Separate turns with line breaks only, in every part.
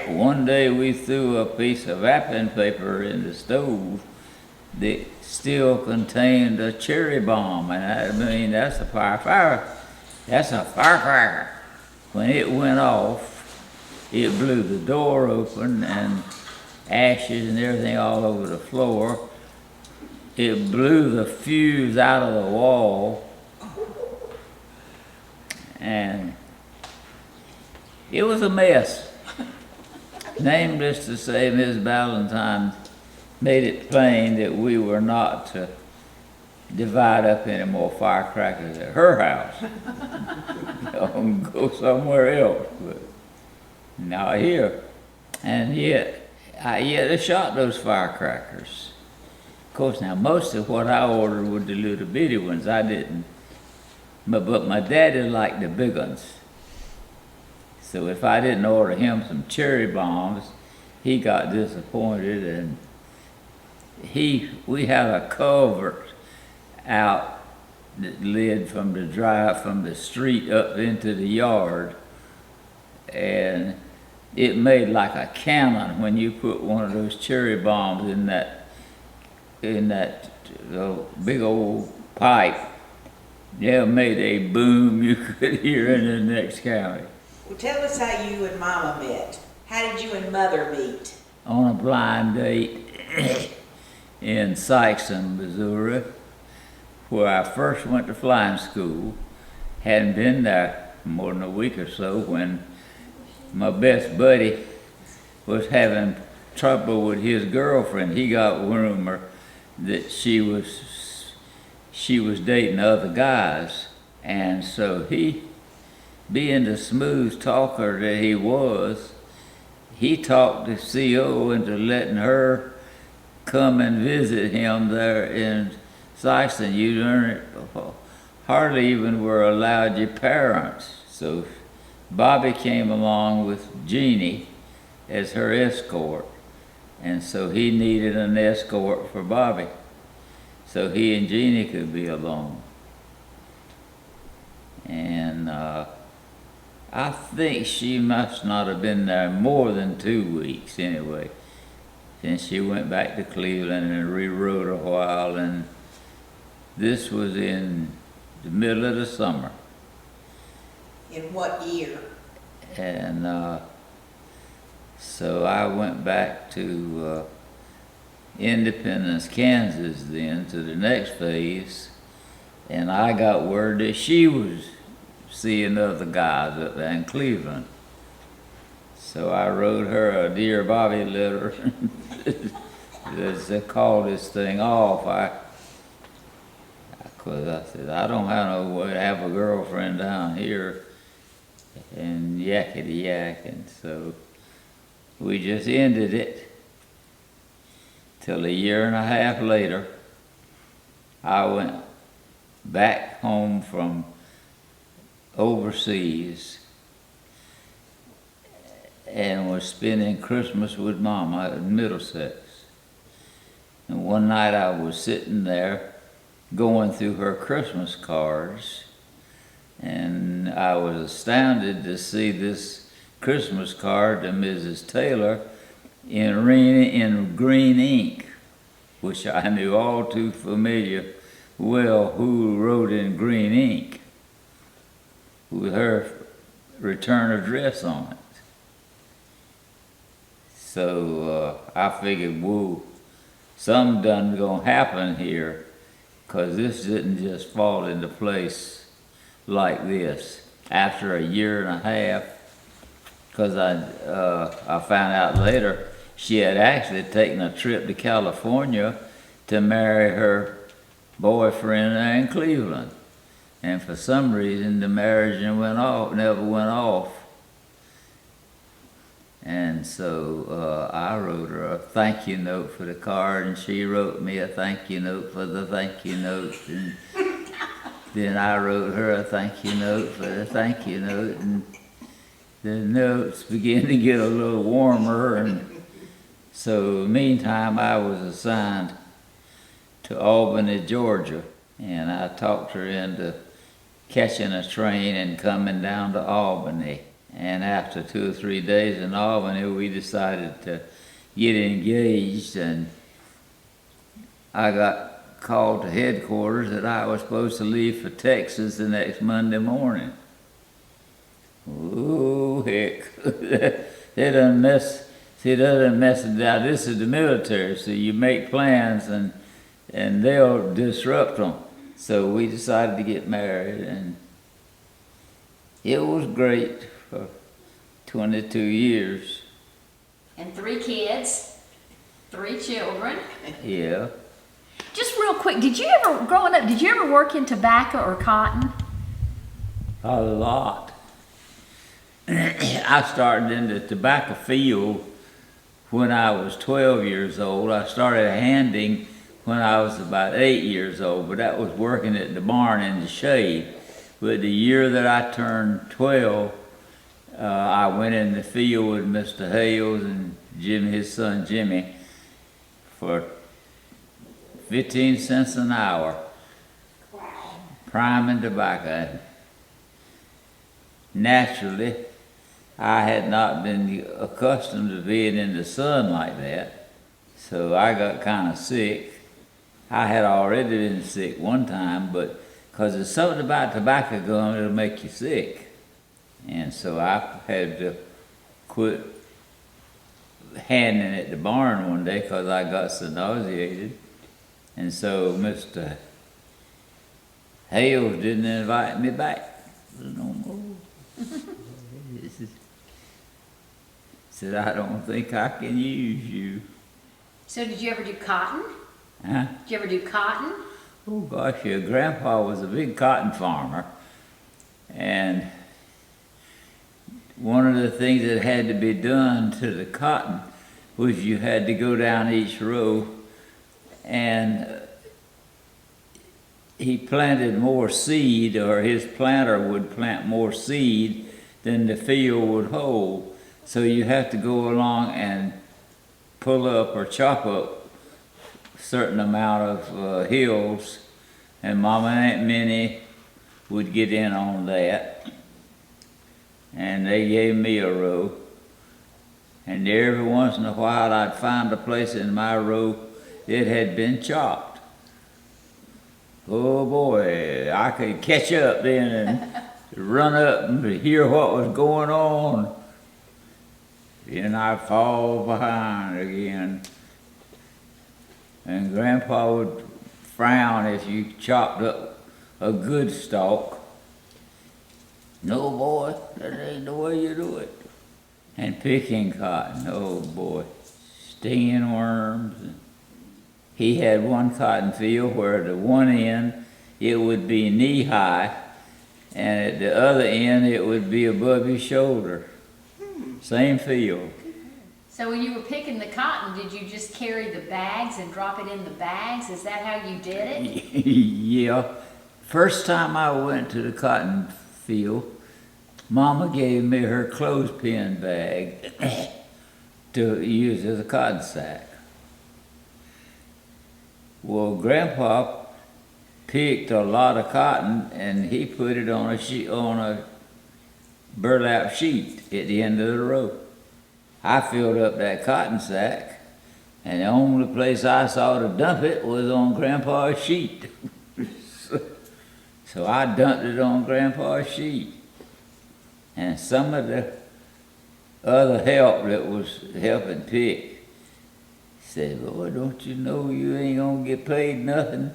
One day we threw a piece of wrapping paper in the stove that still contained a cherry bomb, and I mean that's a that's a firecracker. When it went off, it blew the door open and ashes and everything all over the floor. It blew the fuse out of the wall, and it was a mess. Nameless to say, Miss Valentine made it plain that we were not to divide up any more firecrackers at her house. Go somewhere else, but not here. And yet I shot those firecrackers. Of course, now most of what I ordered were the little bitty ones. I didn't. But my daddy liked the big ones. So if I didn't order him some cherry bombs, he got disappointed, and we had a culvert out that led from the street up into the yard, and it made like a cannon when you put one of those cherry bombs in that big old pipe. It made a boom you could hear in the next county.
Well, tell us how you and Mama met. How did you and Mother meet?
On a blind date in Sikeston, Missouri, where I first went to flying school. Hadn't been there more than a week or so when my best buddy was having trouble with his girlfriend. He got rumor that she was dating other guys, and so he, being the smooth talker that he was, he talked the CO into letting her come and visit him there in Sikeston. You hardly even were allowed your parents. So Bobby came along with Jeannie as her escort, and so he needed an escort for Bobby, so he and Jeannie could be alone. And I think she must not have been there more than 2 weeks anyway. Then she went back to Cleveland and rewrote a while, and this was in the middle of the summer.
In what year?
And so I went back to Independence, Kansas then, to the next phase, and I got word that she was seeing other guys up there in Cleveland. So I wrote her a Dear Bobby letter to call this thing off. Cause I said, I don't have no way to have a girlfriend down here and yakety yak, and so we just ended it till a year and a half later. I went back home from overseas and was spending Christmas with Mama in Middlesex. And one night I was sitting there going through her Christmas cards, and I was astounded to see this Christmas card to Mrs. Taylor in green ink, which I knew all too familiar well who wrote in green ink, with her return address on it. So I figured, whoa, something done gonna happen here, because this didn't just fall into place like this. After a year and a half, because I found out later she had actually taken a trip to California to marry her boyfriend there in Cleveland. And for some reason the marriage never went off. And so I wrote her a thank you note for the card, and she wrote me a thank you note for the thank you note. And then I wrote her a thank you note for the thank you note, and the notes began to get a little warmer. And so meantime I was assigned to Albany, Georgia, and I talked her into catching a train and coming down to Albany. And after 2 or 3 days in Albany, we decided to get engaged, and I got called to headquarters that I was supposed to leave for Texas the next Monday morning. Oh, heck. They done mess it out. This is the military, so you make plans and they'll disrupt them. So we decided to get married, and it was great for 22 years.
And 3 kids, 3 children.
Yeah.
Just real quick, growing up, did you ever work in tobacco or cotton?
A lot. I started in the tobacco field when I was 12 years old. I started handing when I was about 8 years old, but that was working at the barn in the shade. But the year that I turned 12, I went in the field with Mr. Hales and his son Jimmy, for 15 cents an hour, priming tobacco. Naturally, I had not been accustomed to being in the sun like that, so I got kind of sick. I had already been sick one time, but because there's something about tobacco gum that'll make you sick. And so I had to quit handing at the barn one day because I got so nauseated. And so Mr. Hales didn't invite me back no more. Said, I don't think I can use you.
So did you ever do cotton?
Huh?
Did you ever do cotton?
Oh gosh, your grandpa was a big cotton farmer. And one of the things that had to be done to the cotton was you had to go down each row, and he planted more seed, or his planter would plant more seed than the field would hold. So you have to go along and pull up or chop up a certain amount of hills, and Mama and Aunt Minnie would get in on that. And they gave me a row. And every once in a while I'd find a place in my row that had been chopped. Oh boy, I could catch up then and run up and hear what was going on. Then I'd fall behind again. And Grandpa would frown if you chopped up a good stalk. No, boy, that ain't the way you do it. And picking cotton, oh boy, stinging worms. He had one cotton field where at the one end it would be knee high, and at the other end it would be above his shoulder. Same field.
So when you were picking the cotton, did you just carry the bags and drop it in the bags? Is that how you did it?
Yeah. First time I went to the cotton field, Mama gave me her clothespin bag to use as a cotton sack. Well, Grandpa picked a lot of cotton and he put it on a burlap sheet at the end of the row. I filled up that cotton sack, and the only place I saw to dump it was on Grandpa's sheet. So I dumped it on Grandpa's sheet. And some of the other help that was helping pick said, "Boy, don't you know you ain't gonna get paid nothing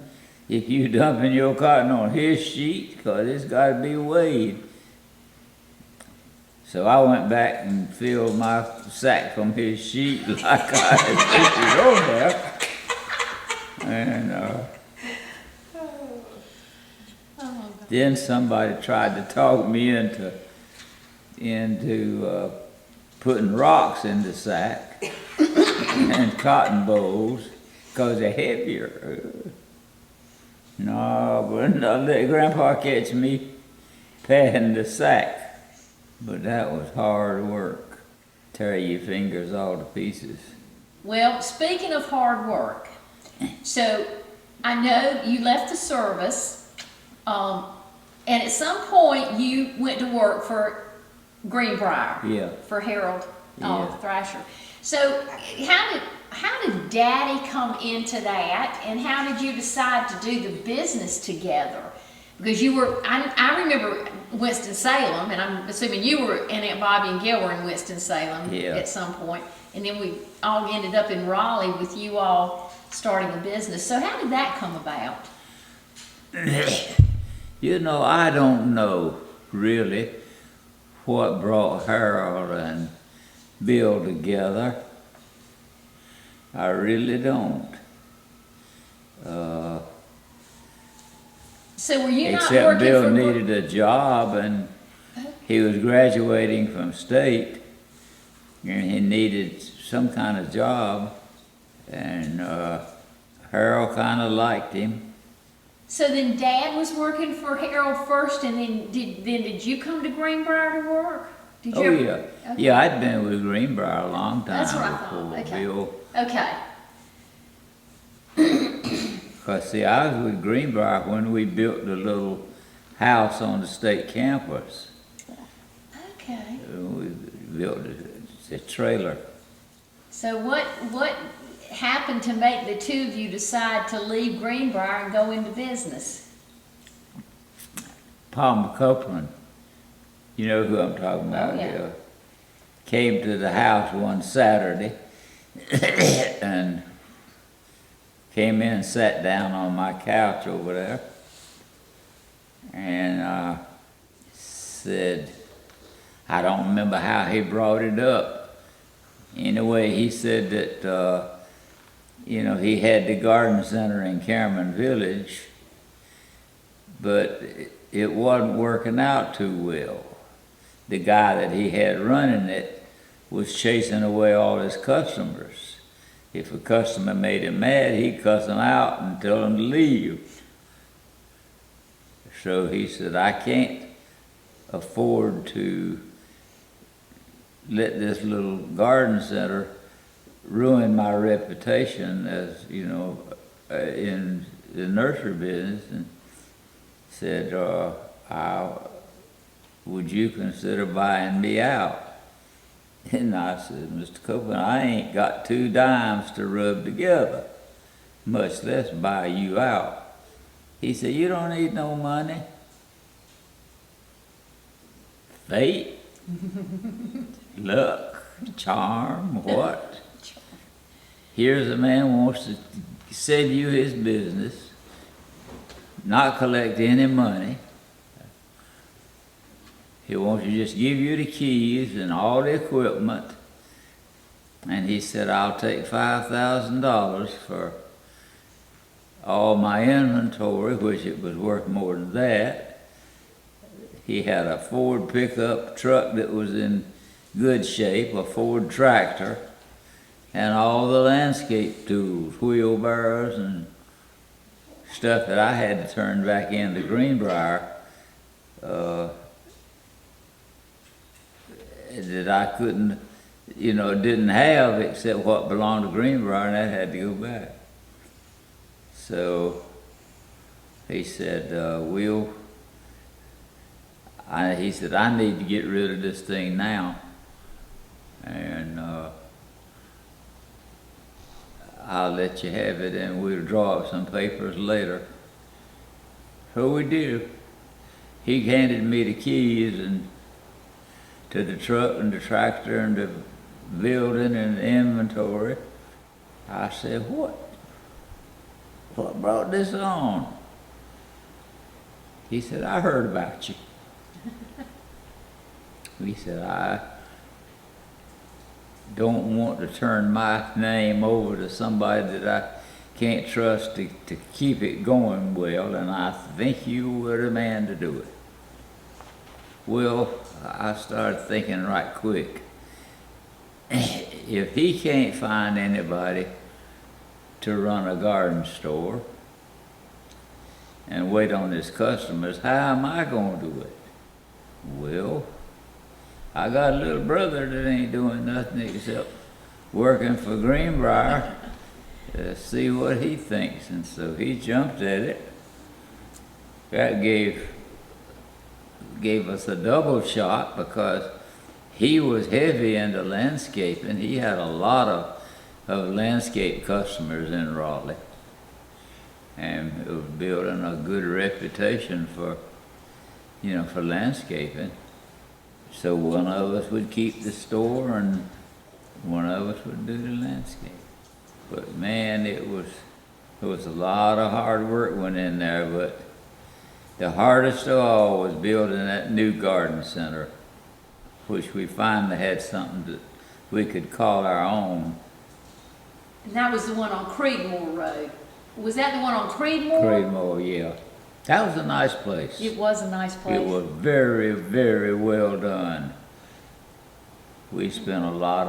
if you dumping your cotton on his sheet, because it's gotta be weighed." So I went back and filled my sack from his sheet like I had put it on there. And then somebody tried to talk me into putting rocks in the sack and cotton bolls because they're heavier. No, but no, let Grandpa catch me patting the sack. But that was hard work. Tear your fingers all to pieces.
Well, speaking of hard work, so I know you left the service And at some point, you went to work for Greenbrier.
Yeah.
For Harold
Yeah.
Thrasher. So how did Daddy come into that, and how did you decide to do the business together? Because you were, I remember Winston-Salem, and I'm assuming you were, and Aunt Bobby and Gail were in Winston-Salem
Yeah.
at some point, and then we all ended up in Raleigh with you all starting a business. So how did that come about?
You know, I don't know really what brought Harold and Bill together. I really don't.
So were you not
Except
working
Bill
for...
needed a job and he was graduating from state and he needed some kind of job, and Harold kind of liked him.
So then Dad was working for Harold first, and then did you come to Greenbrier to work? Did you
Oh
ever-
yeah,
Okay.
yeah. I'd been with Greenbrier a long time
That's what I thought.
before
Okay.
Bill.
Okay.
Cause see, I was with Greenbrier when we built the little house on the state campus.
Okay.
We built a trailer.
So what happened to make the two of you decide to leave Greenbrier and go into business?
Palmer Copeland, you know who I'm talking about.
Oh, yeah.
Came to the house one Saturday and came in and sat down on my couch over there and said, I don't remember how he brought it up. Anyway, he said that, you know, he had the garden center in Cameron Village, but it wasn't working out too well. The guy that he had running it was chasing away all his customers. If a customer made him mad, he'd cuss him out and tell him to leave. So he said, I can't afford to let this little garden center ruin my reputation as, you know, in the nursery business, and said, would you consider buying me out? And I said, Mr. Copeland, I ain't got 2 dimes to rub together, much less buy you out. He said, you don't need no money. Fate, luck, charm, what? Here's a man who wants to sell you his business, not collect any money. He wants to just give you the keys and all the equipment. And he said, I'll take $5,000 for all my inventory, which it was worth more than that. He had a Ford pickup truck that was in good shape, a Ford tractor, and all the landscape tools, wheelbarrows and stuff that I had to turn back into Greenbrier, that I couldn't, you know, didn't have except what belonged to Greenbrier, and that had to go back. So he said, he said, I need to get rid of this thing now, and I'll let you have it, and we'll draw up some papers later. So we did. He handed me the keys and to the truck and the tractor and the building and the inventory. I said, what brought this on? He said, I heard about you. He said, I don't want to turn my name over to somebody that I can't trust to keep it going well, and I think you were the man to do it. Well, I started thinking right quick. If he can't find anybody to run a garden store and wait on his customers, how am I going to do it? Well, I got a little brother that ain't doing nothing except working for Greenbrier to see what he thinks. And so he jumped at it. That gave gave us a double shot because he was heavy into landscaping. He had a lot of landscape customers in Raleigh. And it was building a good reputation for, for landscaping. So one of us would keep the store and one of us would do the landscape. But man, it was a lot of hard work went in there, but the hardest of all was building that new garden center, which we finally had something that we could call our own.
And that was the one on Creedmoor Road. Was that the one on Creedmoor?
Creedmoor, yeah. That was a nice place.
It was a nice place.
It was very, very well done. We spent a lot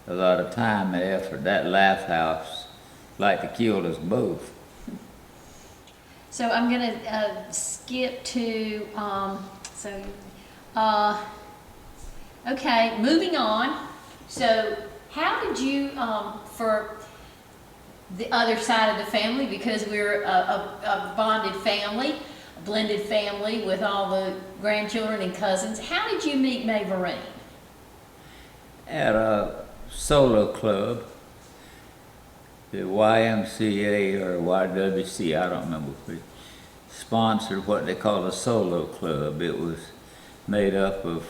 of time and effort. That Laugh House like to kill us both.
So I'm gonna skip to, okay, moving on. So how did you, for the other side of the family, because we're a bonded family, a blended family with all the grandchildren and cousins, how did you meet Mavorine?
At a solo club, the YMCA or YWC, I don't remember, we sponsored what they call a solo club. It was made up of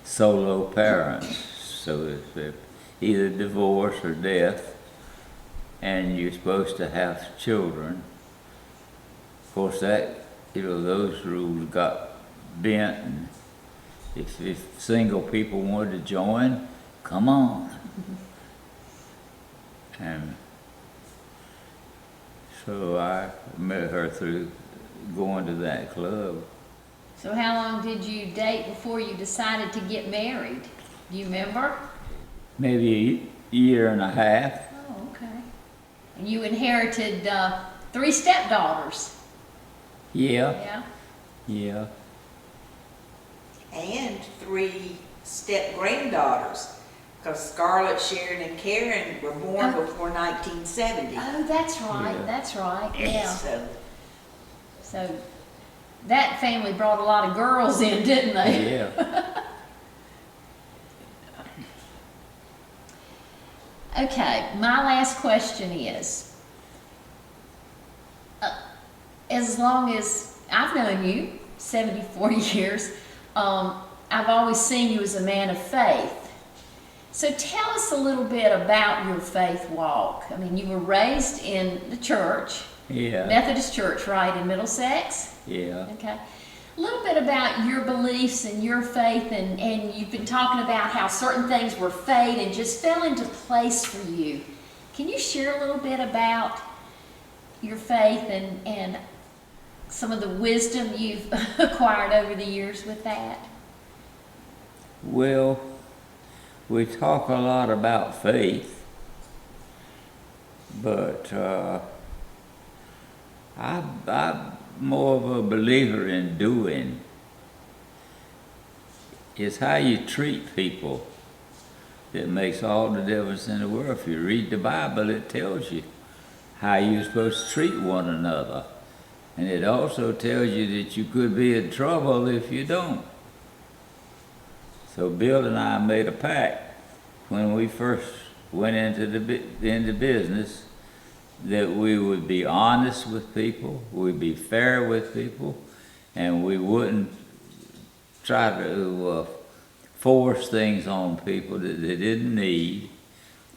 solo parents, so if they're either divorce or death, and you're supposed to have children. Of course, that those rules got bent, and if single people wanted to join, come on. And so I met her through going to that club.
So how long did you date before you decided to get married? Do you remember?
Maybe a year and a half.
Oh, okay. And you inherited 3 stepdaughters.
Yeah.
Yeah.
Yeah.
And 3 step-granddaughters, because Scarlett, Sharon, and Karen were born before 1970.
Oh, that's right.
Yeah.
That's right. Yeah.
So,
So that family brought a lot of girls in, didn't they?
Yeah.
Okay, my last question is, as long as I've known you, 74 years, I've always seen you as a man of faith. So tell us a little bit about your faith walk. I mean, you were raised in the church,
Yeah.
Methodist Church, right, in Middlesex?
Yeah.
Okay. A little bit about your beliefs and your faith, and you've been talking about how certain things were fate and just fell into place for you. Can you share a little bit about your faith and some of the wisdom you've acquired over the years with that?
Well, we talk a lot about faith, but I'm more of a believer in doing. It's how you treat people that makes all the difference in the world. If you read the Bible, it tells you how you're supposed to treat one another. And it also tells you that you could be in trouble if you don't. So Bill and I made a pact when we first went into business that we would be honest with people, we'd be fair with people, and we wouldn't try to force things on people that they didn't need.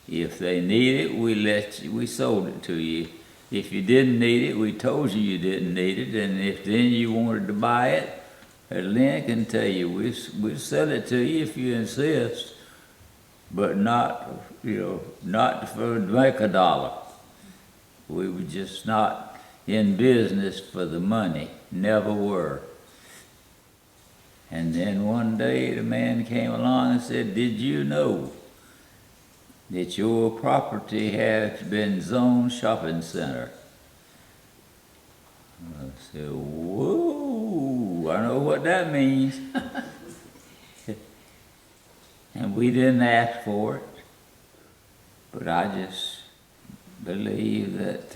If they need it, we sold it to you. If you didn't need it, we told you you didn't need it, and if then you wanted to buy it, Lynn can tell you, we'll sell it to you if you insist, but not to make a dollar. We were just not in business for the money, never were. And then one day the man came along and said, "Did you know that your property has been zoned shopping center?" I said, "Whoa, I know what that means." And we didn't ask for it, but I just believe that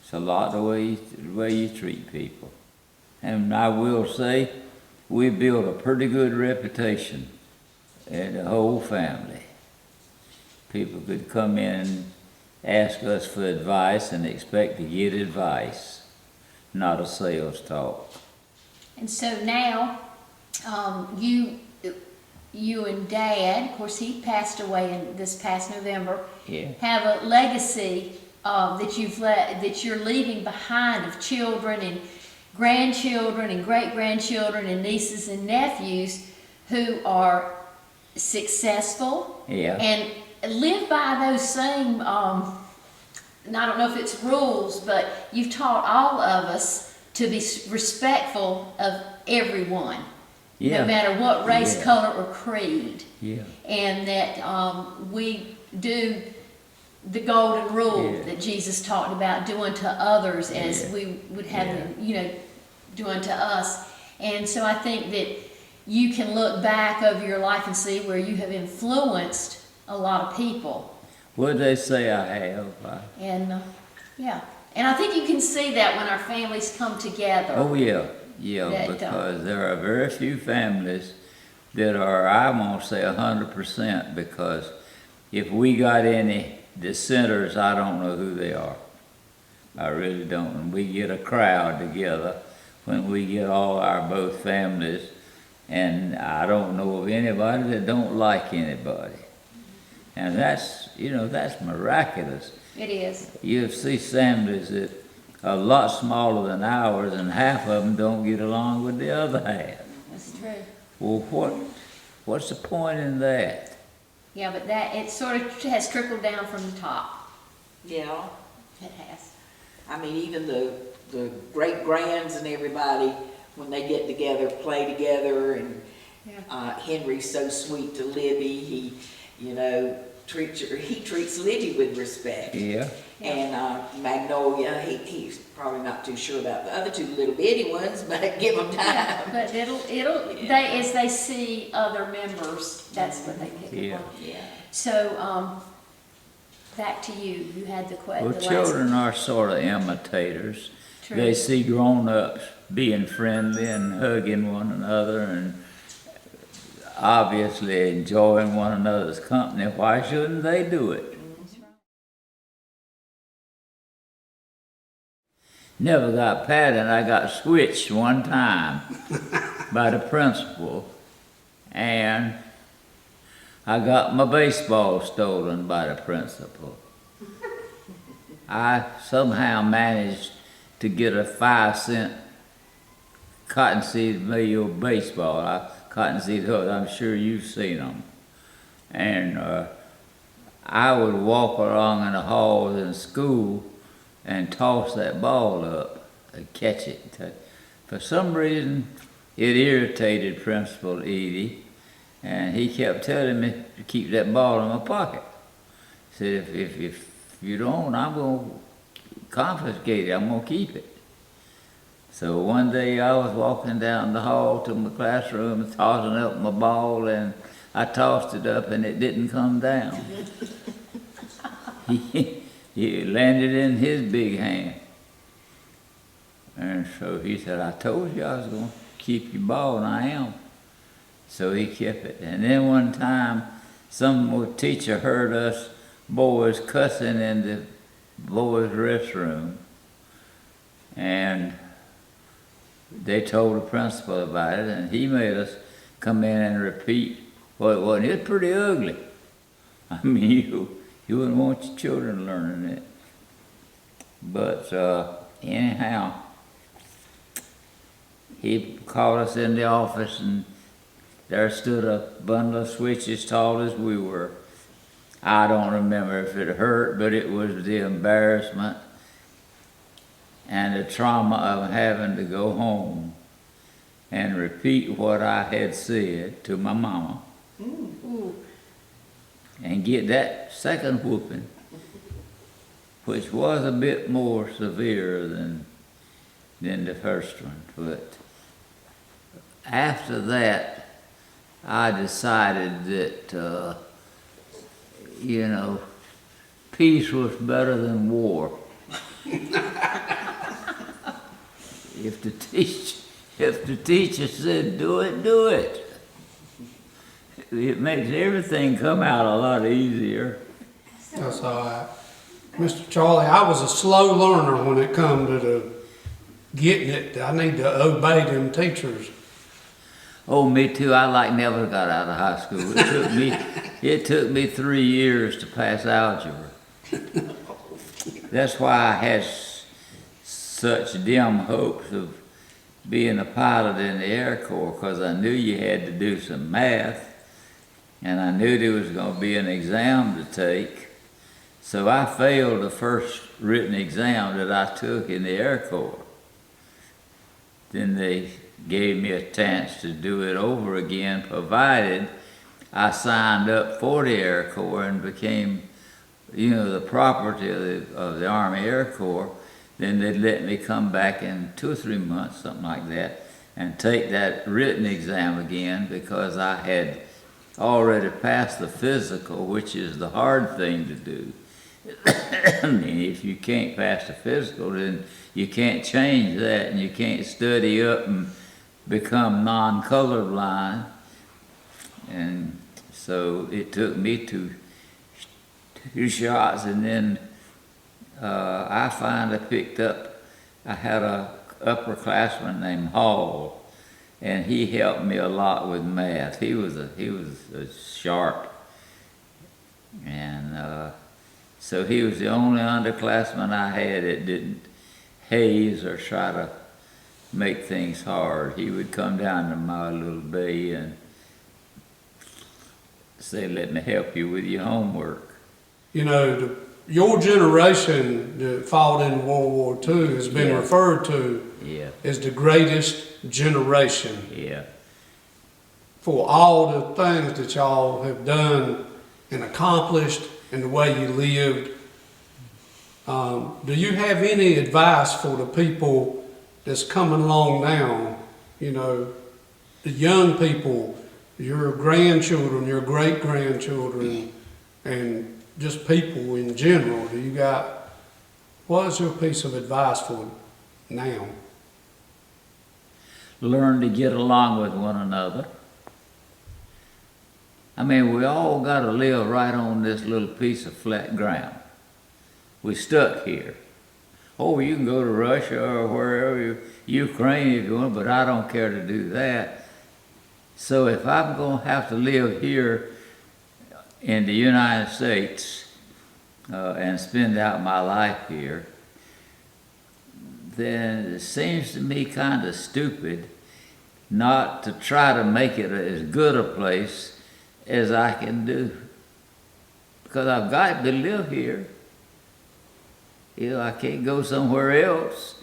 it's a lot the way you treat people. And I will say, we built a pretty good reputation in the whole family. People could come in and ask us for advice and expect to get advice, not a sales talk.
And so now, you and Dad, of course, he passed away in this past November,
Yeah.
have a legacy that you're leaving behind of children and grandchildren and great-grandchildren and nieces and nephews who are successful
Yeah.
and live by those same, I don't know if it's rules, but you've taught all of us to be respectful of everyone,
Yeah.
no matter what race,
Yeah.
color, or creed.
Yeah.
And that we do the golden rule
Yeah.
that Jesus talked about, doing to others as
Yeah.
we would have
Yeah.
them, doing to us. And so I think that you can look back over your life and see where you have influenced a lot of people.
What'd they say I have?
And yeah, and I think you can see that when our families come together.
Oh, yeah, yeah,
That,
because there are very few families that are, I won't say 100%, because if we got any dissenters, I don't know who they are. I really don't. And we get a crowd together when we get all our both families, and I don't know of anybody that don't like anybody. And that's, that's miraculous.
It is.
You see families that are a lot smaller than ours, and half of them don't get along with the other half.
That's true.
Well, what's the point in that?
Yeah, but it sort of has trickled down from the top.
Yeah,
It has.
I mean, even the great-grands and everybody, when they get together, play together, and
Yeah.
Henry's so sweet to Libby. He, treats Libby with respect.
Yeah,
And Magnolia, he's probably not too sure about the other two little bitty ones, but give them time.
But as they see other members, that's what they pick
Yeah.
up on.
Yeah.
So, back to you. You had the question.
well, children are sort of imitators.
True.
They see grown-ups being friendly and hugging one another and obviously enjoying one another's company. Why shouldn't they do it? Never got patted. I got switched one time by the principal, and I got my baseball stolen by the principal. I somehow managed to get a 5-cent cottonseed meal baseball. Cottonseed hooks, I'm sure you've seen them. And I would walk along in the halls in school and toss that ball up and catch it. For some reason, it irritated Principal Edie, and he kept telling me to keep that ball in my pocket. He said, if you don't, I'm going to confiscate it. I'm going to keep it. So one day I was walking down the hall to my classroom, tossing up my ball, and I tossed it up and it didn't come down. He landed in his big hand. And so he said, I told you I was going to keep your ball, and I am. So he kept it. And then one time, some teacher heard us boys cussing in the boys' restroom. And they told the principal about it, and he made us come in and repeat what it was. It was pretty ugly. I mean, you wouldn't want your children learning it. But anyhow, he called us in the office, and there stood a bundle of switches tall as we were. I don't remember if it hurt, but it was the embarrassment and the trauma of having to go home and repeat what I had said to my mama.
Ooh.
And get that second whooping, which was a bit more severe than the first one. But after that, I decided that, peace was better than war. If the teacher said, do it, do it. It makes everything come out a lot easier.
That's all right. Mr. Charlie, I was a slow learner when it come to the getting it. I need to obey them teachers.
Oh, me too. I like never got out of high school. It took me 3 years to pass algebra. That's why I had such dim hopes of being a pilot in the Air Corps, because I knew you had to do some math, and I knew there was going to be an exam to take. So I failed the first written exam that I took in the Air Corps. Then they gave me a chance to do it over again, provided I signed up for the Air Corps and became, the property of the Army Air Corps. Then they'd let me come back in 2 or 3 months, something like that, and take that written exam again, because I had already passed the physical, which is the hard thing to do. And if you can't pass the physical, then you can't change that, and you can't study up and become non-colorblind. And so it took me two shots, and then I finally picked up. I had a upperclassman named Hall, and he helped me a lot with math. He was a sharp, and so he was the only underclassman I had that didn't haze or try to make things hard. He would come down to my little bay and say, "Let me help you with your homework."
Your generation that fought in World War II has been
Yeah.
referred to
Yeah,
as the greatest generation
yeah.
for all the things that y'all have done and accomplished and the way you lived. Do you have any advice for the people that's coming along now? The young people, your grandchildren, your great-grandchildren, and just people in general. What is your piece of advice for them now?
Learn to get along with one another. I mean, we all got to live right on this little piece of flat ground. We stuck here. Oh, you can go to Russia or wherever, Ukraine if you want, but I don't care to do that. So if I'm going to have to live here in the United States and spend out my life here, then it seems to me kind of stupid not to try to make it as good a place as I can do. Because I've got to live here. I can't go somewhere else.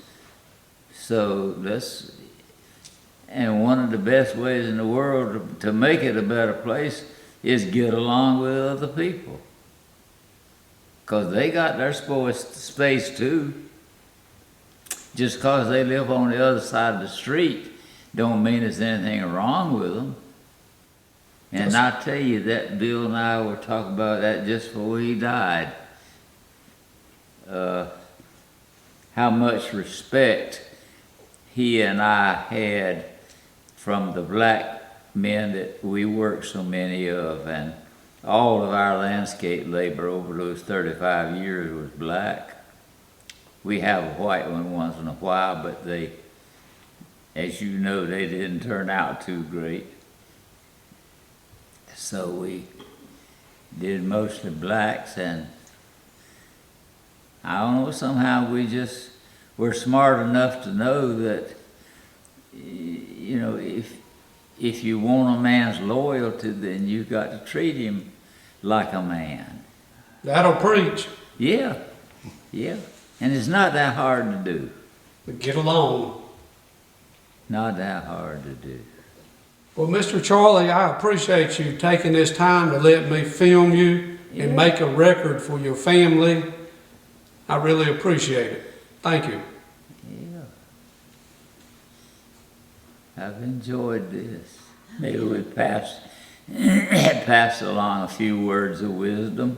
So and one of the best ways in the world to make it a better place is get along with other people. Because they got their space too. Just because they live on the other side of the street don't mean there's anything wrong with them. And I tell you, that Bill and I were talking about that just before he died. How much respect he and I had from the black men that we worked so many of, and all of our landscape labor over those 35 years was black. We have a white one once in a while, but they, as you know, they didn't turn out too great. So we did mostly blacks, and I don't know, somehow we're smart enough to know that, if you want a man's loyalty, then you've got to treat him like a man.
That'll preach.
Yeah, yeah. And it's not that hard to do.
But get along.
Not that hard to do.
Well, Mr. Charlie, I appreciate you taking this time to let me film you and make a record for your family. I really appreciate it. Thank you.
Yeah. I've enjoyed this. Maybe we pass along a few words of wisdom.